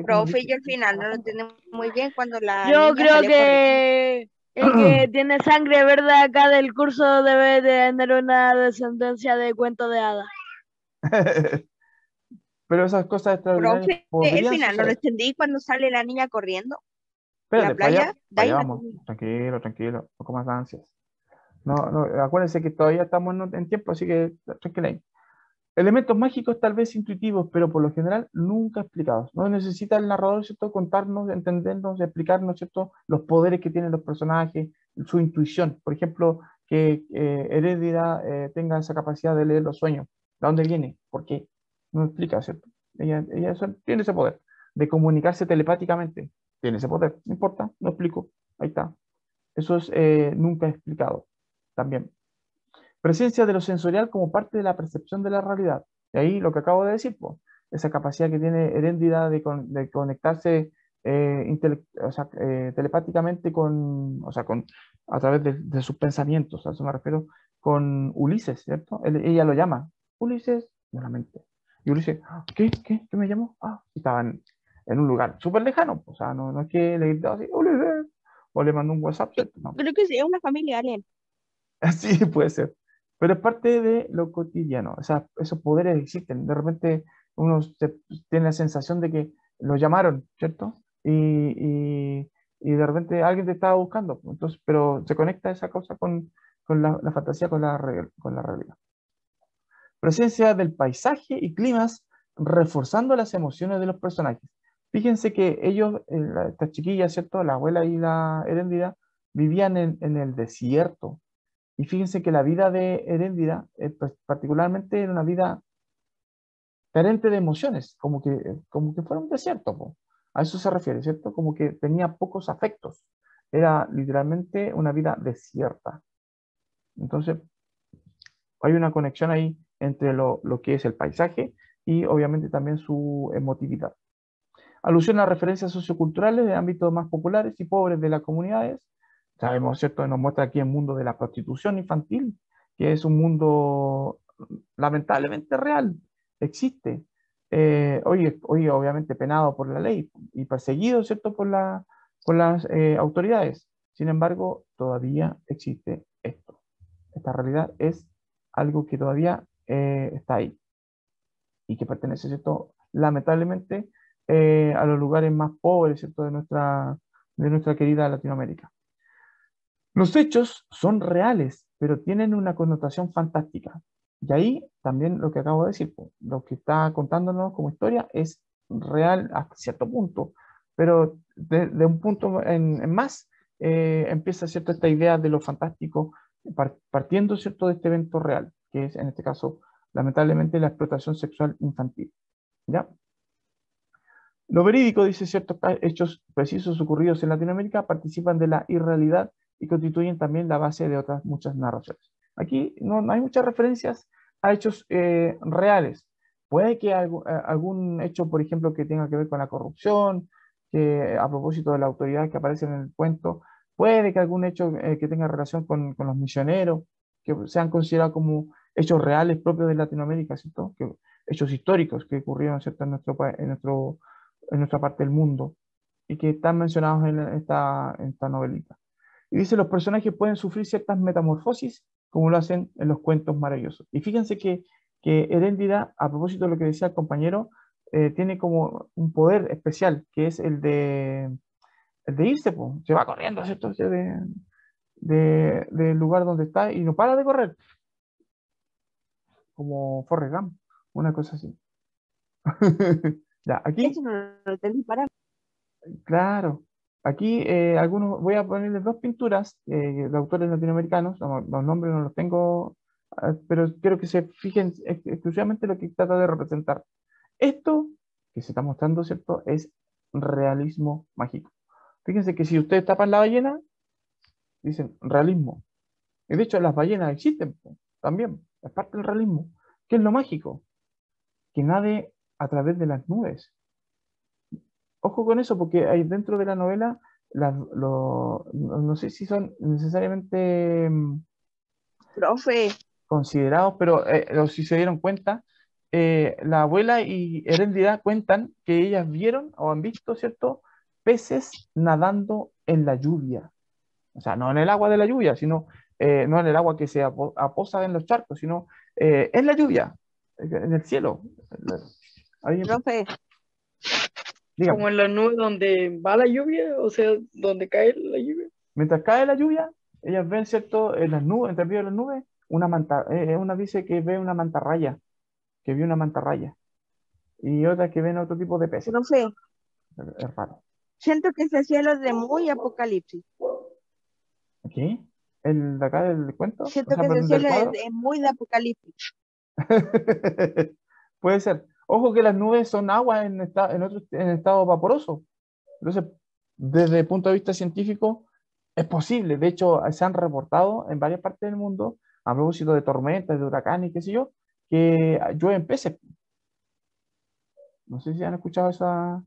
Profe, dice? yo al final no lo entendí muy bien cuando la Yo niña creo salió corriendo. que el que tiene sangre verde acá del curso debe de tener una descendencia de cuento de hadas. Pero esas cosas extraordinarias Profe, el podrían final no lo suceder. entendí cuando sale la niña corriendo en la Espérate, playa. De para ahí allá no vamos. entendí. Tranquilo, tranquilo, no comas ansias. No, no, acuérdense que todavía estamos en tiempo, así que tranquila ahí. Elementos mágicos tal vez intuitivos, pero por lo general nunca explicados. No necesita el narrador, ¿cierto?, contarnos, entendernos, explicarnos, ¿cierto?, los poderes que tienen los personajes, su intuición. Por ejemplo, que Herédira tenga esa capacidad de leer los sueños. ¿De dónde viene? ¿Por qué? No explica, ¿cierto? Ella tiene ese poder de comunicarse telepáticamente. Tiene ese poder, no importa, no explico. Ahí está. Eso es nunca explicado también. Presencia de lo sensorial como parte de la percepción de la realidad. Y ahí lo que acabo de decir, pues, esa capacidad que tiene Heréndida de conectarse o sea, telepáticamente a través de sus pensamientos, a eso me refiero, con Ulises, ¿cierto? Ella lo llama, Ulises, nuevamente. Y Ulises, ¿qué me llamó? Y estaban en un lugar súper lejano, o sea, no es que le gritaba así, Ulises, o le mandó un WhatsApp, Yo ¿cierto? No. creo que sí, es una familia alien. Sí, puede ser. Pero es parte de lo cotidiano. O sea, esos poderes existen. De repente uno tiene la sensación de que lo llamaron, ¿cierto? Y de repente alguien te estaba buscando. Entonces, pero se conecta esa cosa con la fantasía, con la realidad. presencia del paisaje y climas, reforzando las emociones de los personajes. Fíjense que ellos, estas chiquillas, ¿cierto? La abuela y la Heréndira, vivían en el desierto. Y fíjense que la vida de Heréndira, pues, particularmente, era una vida carente de emociones, como que fuera un desierto, po. A eso se refiere, ¿cierto? Como que tenía pocos afectos. Era literalmente una vida desierta. Entonces, hay una conexión ahí entre lo que es el paisaje y obviamente también su emotividad. Alusión a referencias socioculturales de ámbitos más populares y pobres de las comunidades. Sabemos, ¿cierto? Nos muestra aquí el mundo de la prostitución infantil, que es un mundo lamentablemente real, existe. Hoy obviamente penado por la ley y perseguido, ¿cierto? Por las autoridades. Sin embargo, todavía existe esto. Esta realidad es algo que todavía está ahí y que pertenece, ¿cierto? Lamentablemente a los lugares más pobres, ¿cierto? De nuestra querida Latinoamérica. Los hechos son reales, pero tienen una connotación fantástica. Y ahí también lo que acabo de decir, pues, lo que está contándonos como historia es real hasta cierto punto, pero de un punto en más empieza, ¿cierto? Esta idea de lo fantástico partiendo, ¿cierto? De este evento real, que es en este caso, lamentablemente, la explotación sexual infantil. ¿Ya? Lo verídico, dice, ciertos hechos precisos ocurridos en Latinoamérica participan de la irrealidad y constituyen también la base de otras muchas narraciones. Aquí no hay muchas referencias a hechos reales. Puede que algún hecho, por ejemplo, que tenga que ver con la corrupción, que a propósito de la autoridad que aparece en el cuento, puede que algún hecho que tenga relación con los misioneros, que sean considerados como hechos reales propios de Latinoamérica, ¿cierto? Hechos históricos que ocurrieron, ¿cierto? En nuestra parte del mundo y que están mencionados en esta novelita. Y dice, los personajes pueden sufrir ciertas metamorfosis como lo hacen en los cuentos maravillosos. Y fíjense que Heréndira, a propósito de lo que decía el compañero, tiene como un poder especial, que es el de irse, po. Se va corriendo, ¿cierto? Del lugar donde está y no para de correr, como Forrest Gump, una cosa así. Ya, aquí, Eso no lo entendí para. claro, aquí voy a ponerles dos pinturas de autores latinoamericanos, los nombres no los tengo, pero quiero que se fijen exclusivamente lo que trata de representar. Esto que se está mostrando, ¿cierto? Es realismo mágico. Fíjense que si ustedes tapan la ballena, dicen realismo. Y de hecho las ballenas existen también, es parte del realismo. ¿Qué es lo mágico? Que nade a través de las nubes. Ojo con eso, porque hay dentro de la novela, no sé si son necesariamente Profe, considerados, pero o si se dieron cuenta, la abuela y Heréndira cuentan que ellas vieron o han visto, ¿cierto? Peces nadando en la lluvia. O sea, no en el agua de la lluvia, sino no en el agua que se aposa en los charcos, sino en la lluvia, en el cielo. Ahí, profe, dígame. Como en las nubes donde va la lluvia, o sea, donde cae la lluvia. Mientras cae la lluvia, ellas ven, ¿cierto? En las nubes, entre medio de las nubes, una dice que ve una mantarraya, que vio una mantarraya, y otra que ven otro tipo de peces. profe, Es raro. siento que ese cielo es de muy apocalipsis. ¿Aquí? ¿El de acá del cuento? O Siento sea, que ese perdón, del cielo es cuadro. muy de apocalipsis. Puede ser. Ojo que las nubes son agua en estado vaporoso. Entonces, desde el punto de vista científico, es posible. De hecho, se han reportado en varias partes del mundo, a propósito de tormentas, de huracanes, qué sé yo, que llueven peces. No sé si han escuchado esas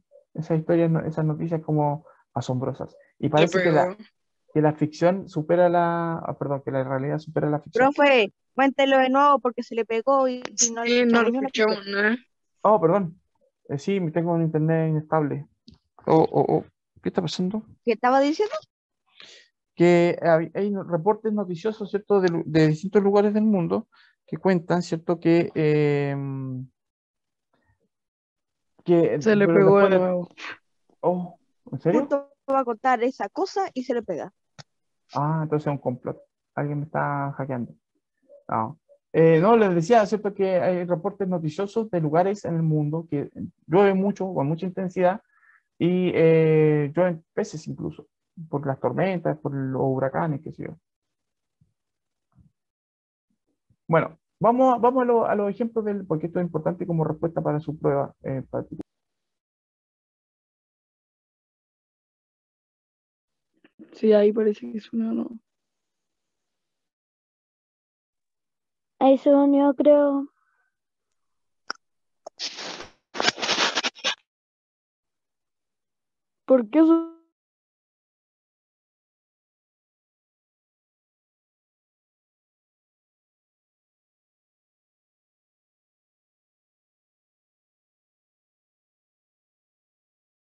historias, esas noticias como asombrosas. Y Le parece pegó. que la ficción supera perdón, que la realidad supera la ficción. Profe, cuéntelo de nuevo porque se le pegó y no le Sí, no lo escuchamos ni una pizca. escuchamos nada. Oh, perdón. Sí, tengo un internet inestable. Oh. ¿Qué está pasando? ¿Qué estaba diciendo? Que hay reportes noticiosos, ¿cierto? De distintos lugares del mundo que cuentan, ¿cierto? Se le pero pegó de después nuevo. oh, ¿en serio? Justo va a contar esa cosa y se le pega. Ah, entonces es un complot. Alguien me está hackeando. Ah. No, les decía, ¿cierto? Que hay reportes noticiosos de lugares en el mundo que llueve mucho, con mucha intensidad, y llueven peces incluso, por las tormentas, por los huracanes, qué sé yo. Bueno, vamos a los ejemplos porque esto es importante como respuesta para su prueba particular. Sí, ahí parece que suena, ¿no? Ahí se unió, creo. ¿Por qué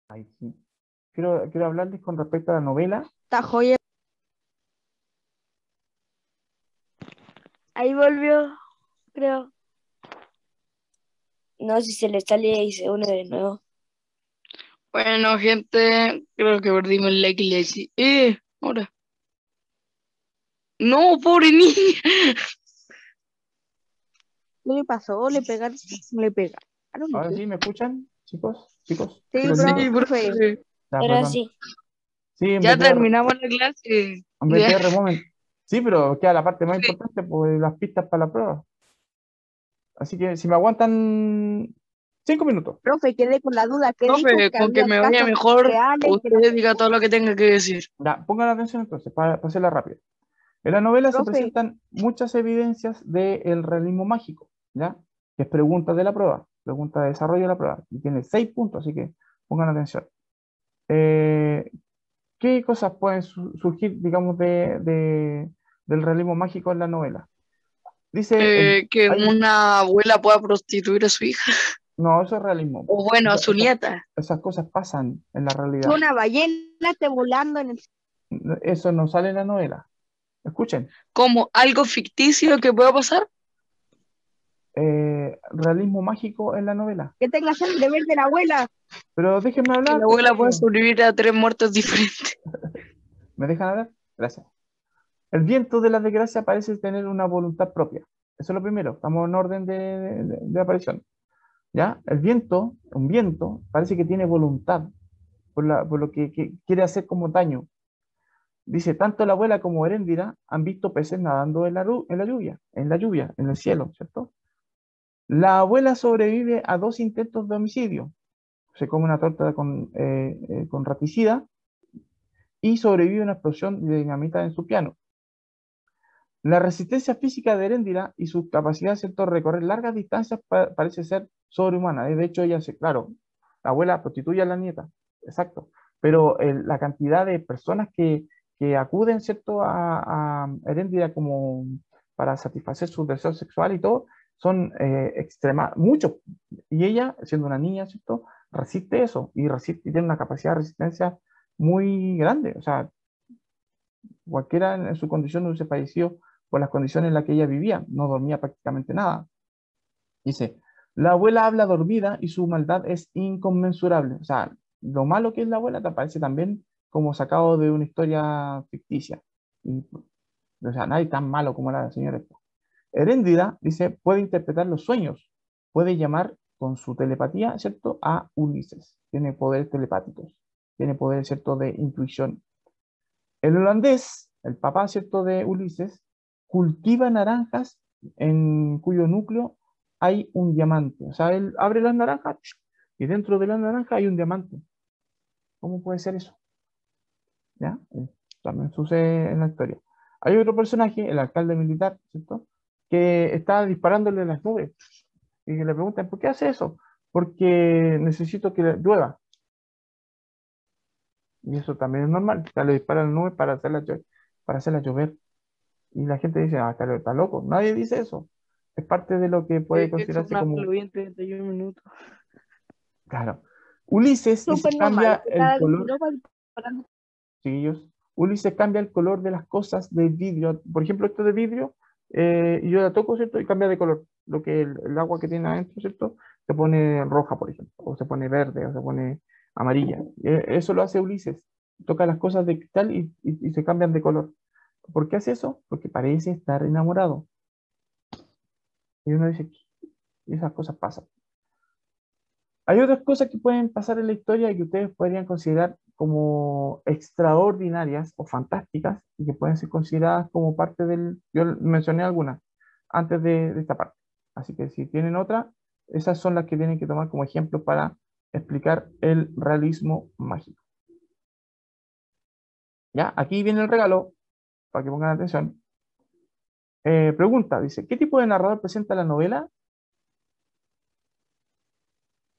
Ahí sí. Quiero hablarles con respecto a la novela. Está joya. Ahí volvió, creo. No, si se le sale y se une de nuevo. Bueno, gente, creo que perdimos el like y le decía, ahora. No, pobre niña. ¿Qué le pasó? ¿Le pegaron? ¿Le pegaron? Ahora sí, ¿me escuchan, chicos? Chicos, Sí, ¿sí lo Sí, digo? profe. profe. Ya, Ahora perdón. sí. Sí, en Ya BTR, terminamos la clase. en Ya. BTR Moment. Sí, pero queda la parte más Sí. importante, pues las pistas para la prueba. Así que si me aguantan 5 minutos. Profe, quedé con la duda. ¿Qué dijo? Profe, Que con que había me vaya casos mejor, reales que usted diga todo lo que tenga que decir. Ya, pongan atención entonces, para hacerla rápido. En la novela se Profe, presentan muchas evidencias del realismo mágico, ¿ya? Que es pregunta de la prueba, pregunta de desarrollo de la prueba. Y tiene 6 puntos, así que pongan atención. ¿Qué cosas pueden surgir, digamos, del realismo mágico en la novela? Dice, Que una abuela pueda prostituir a su hija. no, eso es realismo. O bueno, a Esa- su esa- nieta. Esas cosas pasan en la que realidad. una ballena esté volando en el... Eso no sale en la novela. Escuchen, Como algo ficticio que pueda pasar. realismo mágico en la novela. Que tenga sangre verde la abuela. Pero déjenme Que hablar, la pues, abuela pueda chiquillos. sobrevivir a 3 muertes diferentes. ¿Me dejan hablar? Gracias. El viento de la desgracia parece tener una voluntad propia. Eso es lo primero. Estamos en orden de aparición. ¿Ya? El viento, un viento, parece que tiene voluntad por lo que quiere hacer como daño. Dice, tanto la abuela como Heréndira han visto peces nadando en la lluvia, en el cielo, ¿cierto? La abuela sobrevive a 2 intentos de homicidio. Se come una torta con raticida y sobrevive a una explosión de dinamita en su piano. La resistencia física de Heréndira y su capacidad, ¿cierto?, de recorrer largas distancias parece ser sobrehumana. De hecho, ella claro, la abuela prostituye a la nieta, exacto, pero la cantidad de personas que acuden, ¿cierto?, a Heréndira como para satisfacer sus deseos sexuales y todo, son extremas, muchos. Y ella, siendo una niña, ¿cierto?, resiste eso y tiene una capacidad de resistencia muy grande. O sea, cualquiera en su condición no hubiese fallecido por las condiciones en las que ella vivía, no dormía prácticamente nada. Dice, la abuela habla dormida y su maldad es inconmensurable. O sea, lo malo que es la abuela te aparece también como sacado de una historia ficticia. O sea, nadie tan malo como la señora esta. Heréndira, dice, puede interpretar los sueños, puede llamar con su telepatía, ¿cierto?, a Ulises. Tiene poderes telepáticos, tiene poderes, ¿cierto?, de intuición. El holandés, el papá, ¿cierto?, de Ulises, cultiva naranjas en cuyo núcleo hay un diamante. O sea, él abre las naranjas y dentro de la naranja hay un diamante. ¿Cómo puede ser eso? ¿Ya? También sucede en la historia. Hay otro personaje, el alcalde militar, ¿cierto?, que está disparándole a las nubes y le preguntan, ¿por qué hace eso? Porque necesito que llueva. Y eso también es normal. O sea, le disparan a las nubes para hacerlas llover. Y la gente dice, ah, está loco. Nadie dice eso. Es parte de lo que puede Eso considerarse una como, lo vi en 31 minutos. claro. Ulises dice, Súper normal. cambia el Cada color, 22 va disparando. chiquillos. Ulises cambia el color de las cosas de vidrio. Por ejemplo, esto de vidrio, y yo la toco, ¿cierto? Y cambia de color. Lo que el agua que tiene adentro, ¿cierto? Se pone roja, por ejemplo, o se pone verde, o se pone amarilla. Eso lo hace Ulises. Toca las cosas de cristal y se cambian de color. ¿Por qué hace eso? Porque parece estar enamorado. Y uno dice, "¿Qué?". Y esas cosas pasan. Hay otras cosas que pueden pasar en la historia y que ustedes podrían considerar como extraordinarias o fantásticas y que pueden ser consideradas como parte del... Yo mencioné algunas antes de esta parte. Así que si tienen otra, esas son las que tienen que tomar como ejemplo para explicar el realismo mágico. ¿Ya? Aquí viene el regalo, para que pongan atención. Pregunta, dice, ¿qué tipo de narrador presenta la novela?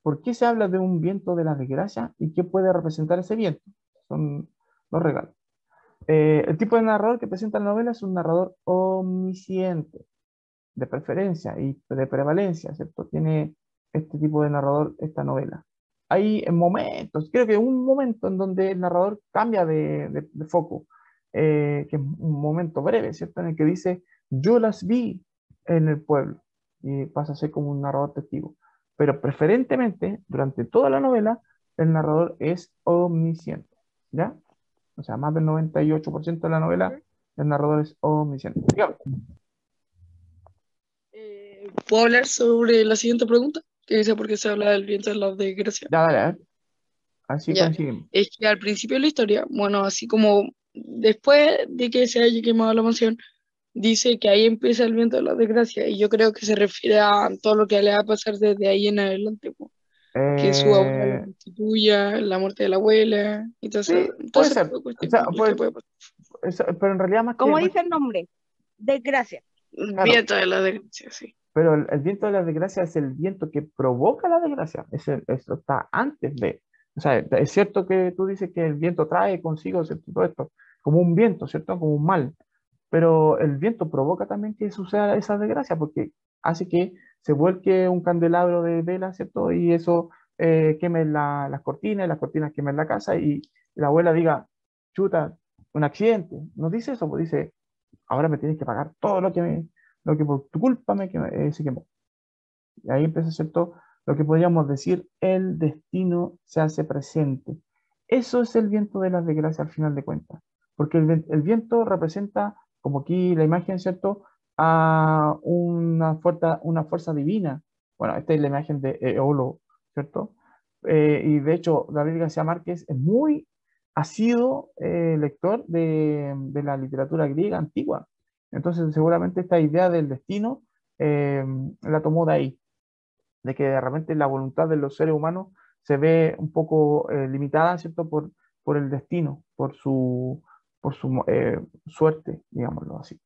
¿Por qué se habla de un viento de la desgracia y qué puede representar ese viento? Son dos regalos. El tipo de narrador que presenta la novela es un narrador omnisciente, de preferencia y de prevalencia, ¿cierto? Tiene este tipo de narrador esta novela. Hay momentos, creo que un momento en donde el narrador cambia de foco, que es un momento breve, ¿cierto? En el que dice, yo las vi en el pueblo, y pasa a ser como un narrador testigo. Pero preferentemente, durante toda la novela, el narrador es omnisciente, ¿ya? O sea, más del 98% de la novela, el narrador es omnisciente. Dígame. ¿Puedo hablar sobre la siguiente pregunta? Que dice por qué se habla del viento de la desgracia. Ya, dale, a ver. Así Ya, coincidimos. es que al principio de la historia, bueno, así como después de que se haya quemado la mansión, dice que ahí empieza el viento de la desgracia, y yo creo que se refiere a todo lo que le va a pasar desde ahí en adelante, po. Que su abuela lo Eh, constituya, la muerte de la abuela, y sí, todo puede ese tipo ser. de O sea, cuestiones que puede pasar. pero en realidad ¿Cómo dice el nombre? Desgracia. El claro, viento de la desgracia, sí. pero el viento de la desgracia es el viento que provoca la desgracia. Eso está antes de. O sea, es cierto que tú dices que el viento trae consigo, ¿cierto? Todo esto, como un viento, ¿cierto? Como un mal. Pero el viento provoca también que suceda esa desgracia, porque hace que se vuelque un candelabro de vela, ¿cierto? Y eso queme las cortinas, y las cortinas quemen la casa, y la abuela diga, chuta, un accidente. No dice eso, pues dice, ahora me tienes que pagar todo lo que por tu culpa se quemó. Y ahí empieza, ¿cierto? Lo que podríamos decir, el destino se hace presente. Eso es el viento de la desgracia al final de cuentas, porque el viento representa, como aquí la imagen, ¿cierto? A una fuerza divina. Bueno, esta es la imagen de Eolo, ¿cierto? Y de hecho, Gabriel García Márquez es muy asiduo lector de la literatura griega antigua. Entonces, seguramente esta idea del destino eh, la tomó de ahí, de que de repente la voluntad de los seres humanos se ve un poco limitada, ¿cierto? Por el destino, por su suerte, digámoslo así.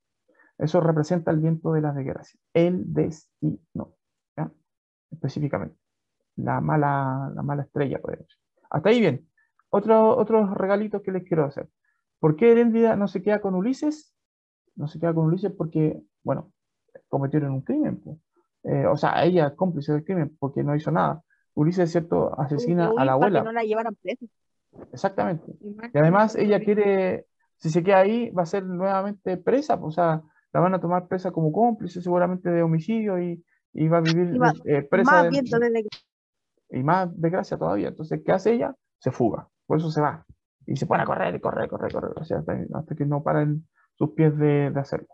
Eso representa el viento de las desgracias, el destino, ¿ya? Específicamente, la mala estrella, podemos decir. Hasta ahí bien. Otros regalitos que les quiero hacer. ¿Por qué Heréndida no se queda con Ulises? No se queda con Ulises porque, bueno, cometieron un crimen, pues. O sea, ella es cómplice del crimen porque no hizo nada. Ulises, ¿cierto? Tuvo que Asesina a la huir para que abuela, no la llevaran presa. exactamente. Y más Y que además nosotros ella mismos. quiere, si se queda ahí, va a ser nuevamente presa, pues, o sea, la van a tomar presa como cómplice seguramente de homicidio y va a vivir Y más, presa más viento desde y más desgracia todavía. Entonces, ¿qué hace ella? Se fuga, por eso se va. Y se pone a correr, y correr, correr, correr, o sea, hasta que no paran sus pies de hacerlo.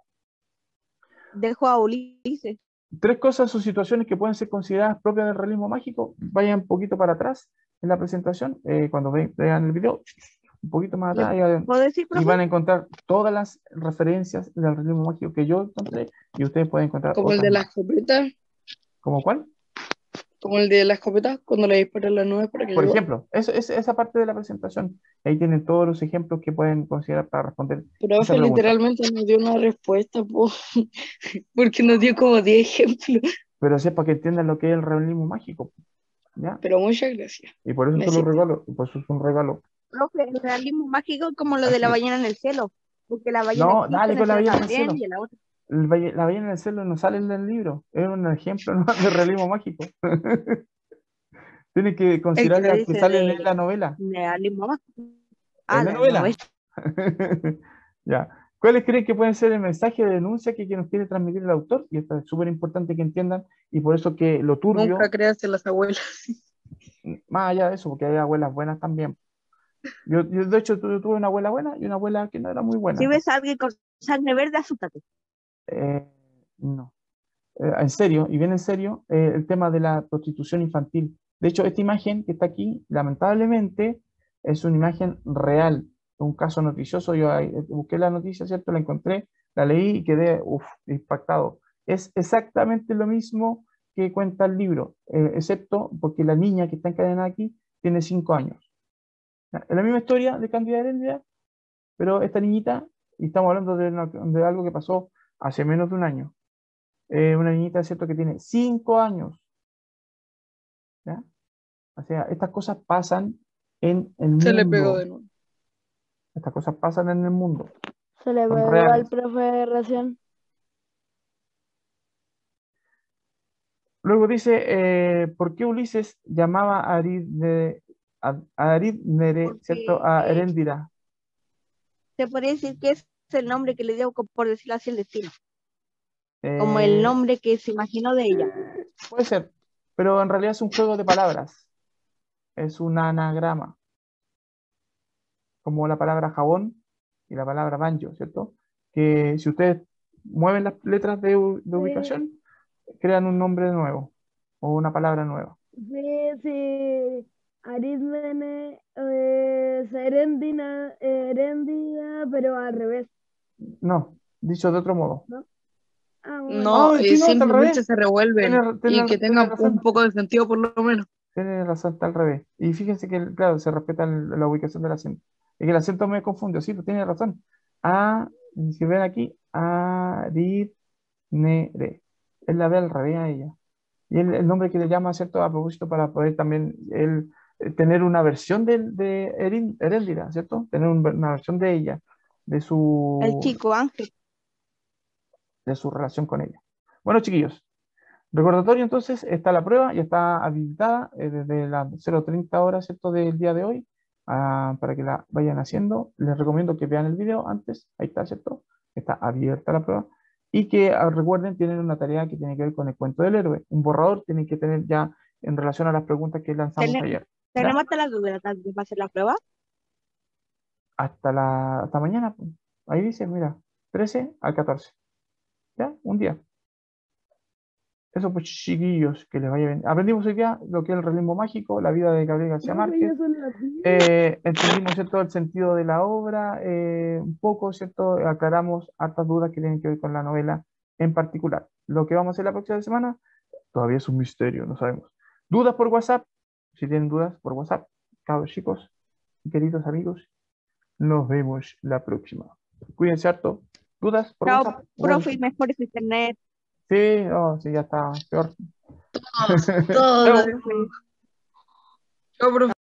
dejó a Ulises. Tres cosas o situaciones que pueden ser consideradas propias del realismo mágico. Vayan un poquito para atrás en la presentación, cuando vean el video, un poquito más ¿Le atrás, puedo decir, y profe? van a encontrar todas las referencias del realismo mágico que yo encontré, y ustedes pueden encontrar Como el otras de la más. escopeta, ¿Como cuál? como el de la escopeta, cuando le disparan las nubes para que Por llueva. ejemplo, esa parte de la presentación. Ahí tienen todos los ejemplos que pueden considerar para responder esa Profe, pregunta. literalmente nos dio una respuesta, po, porque nos dio como 10 ejemplos. Pero sepa que entiendan lo que es el realismo mágico, ¿ya? Pero muchas gracias. Y por eso Me se lo sirve. regalo, y por eso es un regalo. Profe, el realismo mágico es como lo de Así la es. ballena en el cielo. Porque la ballena No, existe dale en el con la cielo ballena en el también cielo. y en la otra. La ballena en el cielo no sale en el libro, es un ejemplo, ¿no? de realismo mágico. Tiene que El que considerar le las que dice salen en de la novela. realismo mágico. Ah, ¿En la la novela. novela? Ya. ¿Cuáles creen que pueden ser el mensaje de denuncia que nos quiere transmitir el autor? Y esto es súper importante que entiendan, y por eso que lo Nunca turbio, creas en las abuelas. más allá de eso, porque hay abuelas buenas también. Yo, de hecho, tuve una abuela buena y una abuela que no era muy Si buena. ves a alguien con sangre verde, asústate. Eh, no. en serio, y bien en serio, el tema de la prostitución infantil. De hecho, esta imagen que está aquí, lamentablemente, es una imagen real, un caso noticioso. Yo ahí, busqué la noticia, ¿cierto? La encontré, la leí y quedé impactado. Es exactamente lo mismo que cuenta el libro, excepto porque la niña que está encadenada aquí tiene 5 años. ¿Ya? Es la misma historia de Cándida Heréndira, pero esta niñita, y estamos hablando de algo que pasó hace menos de un año. Una niñita, ¿cierto?, que tiene 5 años. ¿Ya? O sea, estas cosas pasan en el Se le pegó mundo. de nuevo. Estas cosas pasan en el mundo. Se le Son pegó al reales. profe recién. Luego dice, ¿por qué Ulises llamaba a Arídnere, ¿cierto?, a Porque Heréndira. se podría decir que es el nombre que le dio, por decirlo así, el destino. Como el nombre que se imaginó de ella. Puede ser, pero en realidad es un juego de palabras. Es un anagrama. Como la palabra jabón y la palabra banjo, ¿cierto? Que si ustedes mueven las letras de ubicación, crean un nombre nuevo o una palabra nueva. Sí, sí. Arismene, Heréndida, pero al revés, No, dicho de otro modo. ¿no? Ah, bueno. No, Sí, no, está al simplemente revés. se revuelven y que Tiene tengan un razón. poco de sentido por lo menos. Tiene razón, está al revés. Y fíjense que, claro, se respeta la ubicación del acento. Es que el acento me confunde, sí, pues tiene razón. A, si ven aquí, Aridnere. Él la ve al revés a ella. Y el nombre que le llama, ¿cierto? A propósito, para poder también él tener una versión de Heréndira, ¿cierto? Tener una versión de ella, de El su, chico Ángel. de su relación con ella. Bueno, chiquillos, recordatorio entonces, está la prueba, ya está habilitada desde las 0:30 horas, ¿cierto?, del día de hoy, para que la vayan haciendo. Les recomiendo que vean el video antes, ahí está, ¿cierto? Está abierta la prueba. Y que recuerden, tienen una tarea que tiene que ver con el cuento del héroe. Un borrador tienen que tener ya en relación a las preguntas que lanzamos ayer. ¿Ya? Tenemos hasta las 2 de la tarde para hacer la prueba. Hasta mañana, pues. Ahí dice, mira, 13 al 14. ¿Ya? Un día. Eso pues, chiquillos, que les vaya bien. Aprendimos hoy día lo que es el realismo mágico, la vida de Gabriel García Profe, Márquez. ya son las 10. Entendimos, ¿cierto?, el sentido de la obra, un poco, ¿cierto? Aclaramos hartas dudas que tienen que ver con la novela en particular. Lo que vamos a hacer la próxima semana todavía es un misterio, no sabemos. Dudas por WhatsApp, si tienen dudas por WhatsApp, cabros chicos, queridos amigos, nos vemos la próxima. Cuídense harto. ¿Dudas por Chao, WhatsApp? Bueno, profe, y mejor es internet. sí, no, sí, ya está peor. Todo. Chao. Profe. Chao, profe.